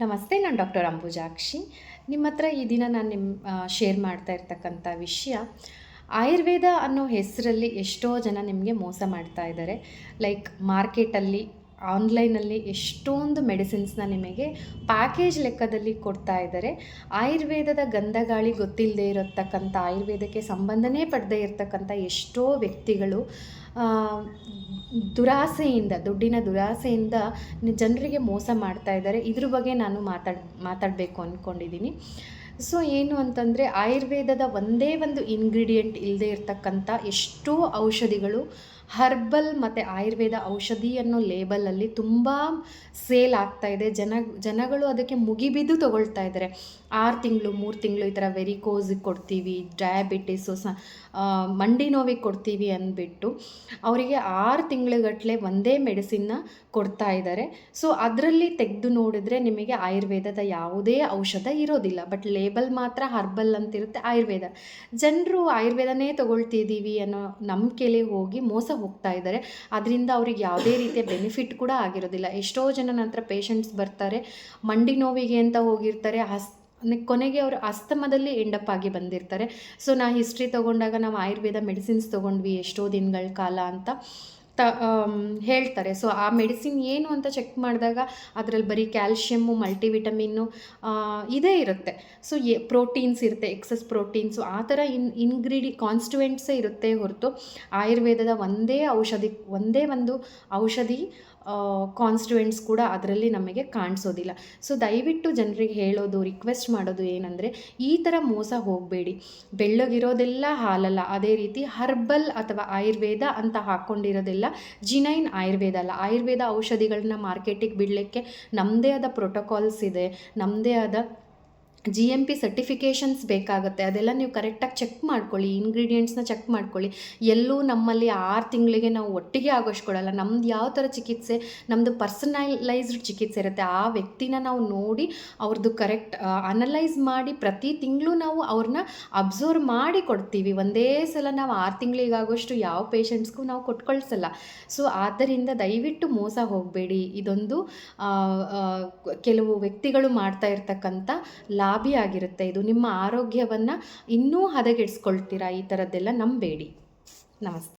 ನಮಸ್ತೆ, ನಾನು ಡಾಕ್ಟರ್ ಅಂಬುಜಾಕ್ಷಿ. ನಿಮ್ಮ ಹತ್ರ ಈ ದಿನ ನಾನು ಶೇರ್ ಮಾಡ್ತಾ ಇರ್ತಕ್ಕಂಥ ವಿಷಯ, ಆಯುರ್ವೇದ ಅನ್ನೋ ಹೆಸರಲ್ಲಿ ಎಷ್ಟೋ ಜನ ನಿಮಗೆ ಮೋಸ ಮಾಡ್ತಾ ಇದ್ದಾರೆ. ಲೈಕ್ ಮಾರ್ಕೆಟಲ್ಲಿ, ಆನ್ಲೈನಲ್ಲಿ ಎಷ್ಟೊಂದು ಮೆಡಿಸಿನ್ಸ್ನ ನಿಮಗೆ ಪ್ಯಾಕೇಜ್ ಲೆಕ್ಕದಲ್ಲಿ ಕೊಡ್ತಾ ಇದ್ದಾರೆ. ಆಯುರ್ವೇದದ ಗಂಧಗಾಳಿ ಗೊತ್ತಿಲ್ಲದೆ ಇರತಕ್ಕಂಥ, ಆಯುರ್ವೇದಕ್ಕೆ ಸಂಬಂಧನೇ ಪಡದೇ ಇರತಕ್ಕಂಥ ಎಷ್ಟೋ ವ್ಯಕ್ತಿಗಳು ದುರಾಸೆಯಿಂದ, ದುಡ್ಡಿನ ದುರಾಸೆಯಿಂದ ಜನರಿಗೆ ಮೋಸ ಮಾಡ್ತಾ ಇದ್ದಾರೆ. ಇದ್ರ ಬಗ್ಗೆ ನಾನು ಮಾತಾಡಬೇಕು ಅಂದ್ಕೊಂಡಿದ್ದೀನಿ. ಸೊ ಏನು ಅಂತಂದರೆ, ಆಯುರ್ವೇದದ ಒಂದೇ ಒಂದು ಇಂಗ್ರೀಡಿಯೆಂಟ್ ಇಲ್ಲದೆ ಇರತಕ್ಕಂಥ ಎಷ್ಟೋ ಔಷಧಿಗಳು ಹರ್ಬಲ್ ಮತ್ತು ಆಯುರ್ವೇದ ಔಷಧಿ ಅನ್ನೋ ಲೇಬಲಲ್ಲಿ ತುಂಬ ಸೇಲ್ ಆಗ್ತಾಯಿದೆ. ಜನಗಳು ಅದಕ್ಕೆ ಮುಗಿಬಿದ್ದು ತೊಗೊಳ್ತಾ ಇದ್ದಾರೆ. 6 ತಿಂಗಳು, 3 ತಿಂಗಳು ಈ ಥರ ವೆರಿಕೋಸಿಗೆ ಕೊಡ್ತೀವಿ, ಡಯಾಬಿಟಿಸು, ಮಂಡಿ ನೋವಿಗೆ ಕೊಡ್ತೀವಿ ಅಂದ್ಬಿಟ್ಟು ಅವರಿಗೆ 6 ತಿಂಗಳುಗಟ್ಟಲೆ ಒಂದೇ ಮೆಡಿಸಿನ್ನ ಕೊಡ್ತಾ ಇದ್ದಾರೆ. ಸೊ ಅದರಲ್ಲಿ ತೆಗೆದು ನೋಡಿದ್ರೆ ನಿಮಗೆ ಆಯುರ್ವೇದದ ಯಾವುದೇ ಔಷಧ ಇರೋದಿಲ್ಲ. ಬಟ್ ಲೇಬಲ್ ಮಾತ್ರ ಹರ್ಬಲ್ ಅಂತಿರುತ್ತೆ, ಆಯುರ್ವೇದ. ಜನರು ಆಯುರ್ವೇದನೇ ತೊಗೊಳ್ತಿದ್ದೀವಿ ಅನ್ನೋ ನಂಬಿಕೆಯಲ್ಲಿ ಹೋಗಿ ಮೋಸ ಹೋಗ್ತಾ ಇದ್ದಾರೆ. ಅದರಿಂದ ಅವ್ರಿಗೆ ಯಾವುದೇ ರೀತಿಯ ಬೆನಿಫಿಟ್ ಕೂಡ ಆಗಿರೋದಿಲ್ಲ. ಎಷ್ಟೋ ಜನ ನಂತರ ಪೇಷಂಟ್ಸ್ ಬರ್ತಾರೆ, ಮಂಡಿ ನೋವಿಗೆ ಅಂತ ಹೋಗಿರ್ತಾರೆ, ಕೊನೆಗೆ ಅವರು ಅಸ್ತಮದಲ್ಲಿ ಎಂಡಪ್ ಆಗಿ ಬಂದಿರ್ತಾರೆ. ಸೊ ಹಿಸ್ಟ್ರಿ ತೊಗೊಂಡಾಗ ನಾವು ಆಯುರ್ವೇದ ಮೆಡಿಸಿನ್ಸ್ ತೊಗೊಂಡ್ವಿ ಎಷ್ಟೋ ದಿನಗಳ ಕಾಲ ಅಂತ ಹೇಳ್ತಾರೆ. ಸೊ ಆ ಮೆಡಿಸಿನ್ ಏನು ಅಂತ ಚೆಕ್ ಮಾಡಿದಾಗ ಅದರಲ್ಲಿ ಬರೀ ಕ್ಯಾಲ್ಶಿಯಮ್ಮು, ಮಲ್ಟಿವಿಟಮಿನ್ನು ಇದೇ ಇರುತ್ತೆ. ಸೊ ಪ್ರೋಟೀನ್ಸ್ ಇರುತ್ತೆ, ಎಕ್ಸಸ್ ಪ್ರೋಟೀನ್ಸು, ಆ ಥರ ಕಾನ್ಸ್ಟಿಟ್ಯೂಯೆಂಟ್ಸೇ ಇರುತ್ತೆ ಹೊರತು ಆಯುರ್ವೇದದ ಒಂದೇ ಒಂದು ಔಷಧಿ ಕಾನ್ಸ್ಟಿಟ್ಯೂಯೆಂಟ್ಸ್ ಕೂಡ ಅದರಲ್ಲಿ ನಮಗೆ ಕಾಣಿಸೋದಿಲ್ಲ. ಸೊ ದಯವಿಟ್ಟು ಜನರಿಗೆ ಹೇಳೋದು, ರಿಕ್ವೆಸ್ಟ್ ಮಾಡೋದು ಏನಂದರೆ, ಈ ಥರ ಮೋಸ ಹೋಗಬೇಡಿ. ಬೆಳ್ಳಗಿರೋದೆಲ್ಲ ಹಾಲಲ್ಲ, ಅದೇ ರೀತಿ ಹರ್ಬಲ್ ಅಥವಾ ಆಯುರ್ವೇದ ಅಂತ ಹಾಕ್ಕೊಂಡಿರೋದೆಲ್ಲ ಜಿನೈನ್ ಆಯುರ್ವೇದ ಅಲ್ಲ. ಆಯುರ್ವೇದ ಔಷಧಿಗಳನ್ನ ಮಾರ್ಕೆಟಿಗೆ ಬಿಡಲಿಕ್ಕೆ ನಮ್ಮದೇ ಆದ ಪ್ರೋಟೋಕಾಲ್ಸ್ ಇದೆ, ನಮ್ಮದೇ ಆದ GMP ಸರ್ಟಿಫಿಕೇಷನ್ಸ್ ಬೇಕಾಗುತ್ತೆ. ಅದೆಲ್ಲ ನೀವು ಕರೆಕ್ಟಾಗಿ ಚೆಕ್ ಮಾಡ್ಕೊಳ್ಳಿ, ಇಂಗ್ರೀಡಿಯೆಂಟ್ಸ್ನ ಚೆಕ್ ಮಾಡ್ಕೊಳ್ಳಿ. ಎಲ್ಲೂ ನಮ್ಮಲ್ಲಿ 6 ತಿಂಗಳಿಗೆ ನಾವು ಒಟ್ಟಿಗೆ ಆಗೋಷ್ಟು ಕೊಡಲ್ಲ. ನಮ್ದು ಯಾವ ಥರ ಚಿಕಿತ್ಸೆ, ನಮ್ಮದು ಪರ್ಸನಲೈಸ್ಡ್ ಚಿಕಿತ್ಸೆ ಇರುತ್ತೆ. ಆ ವ್ಯಕ್ತಿನ ನಾವು ನೋಡಿ ಅವ್ರದ್ದು ಕರೆಕ್ಟ್ ಅನಲೈಸ್ ಮಾಡಿ ಪ್ರತಿ ತಿಂಗಳು ನಾವು ಅವ್ರನ್ನ ಅಬ್ಸರ್ವ್ ಮಾಡಿ ಕೊಡ್ತೀವಿ. ಒಂದೇ ಸಲ ನಾವು 6 ತಿಂಗಳಿಗಾಗೋಷ್ಟು ಯಾವ ಪೇಷಂಟ್ಸ್ಗೂ ನಾವು ಕೊಟ್ಕೊಳ್ಸಲ್ಲ. ಸೊ ಆದ್ದರಿಂದ ದಯವಿಟ್ಟು ಮೋಸ ಹೋಗಬೇಡಿ. ಇದೊಂದು ಕೆಲವು ವ್ಯಕ್ತಿಗಳು ಮಾಡ್ತಾ ಇರ್ತಕ್ಕಂಥ ಲಾಭಿ ಆಗಿರುತ್ತೆ. ಇದು ನಿಮ್ಮ ಆರೋಗ್ಯವನ್ನು ಇನ್ನೂ ಹದಗೆಡಿಸ್ಕೊಳ್ತೀರಾ. ಈ ಥರದ್ದೆಲ್ಲ ನಂಬೇಡಿ. ನಮಸ್ತೆ.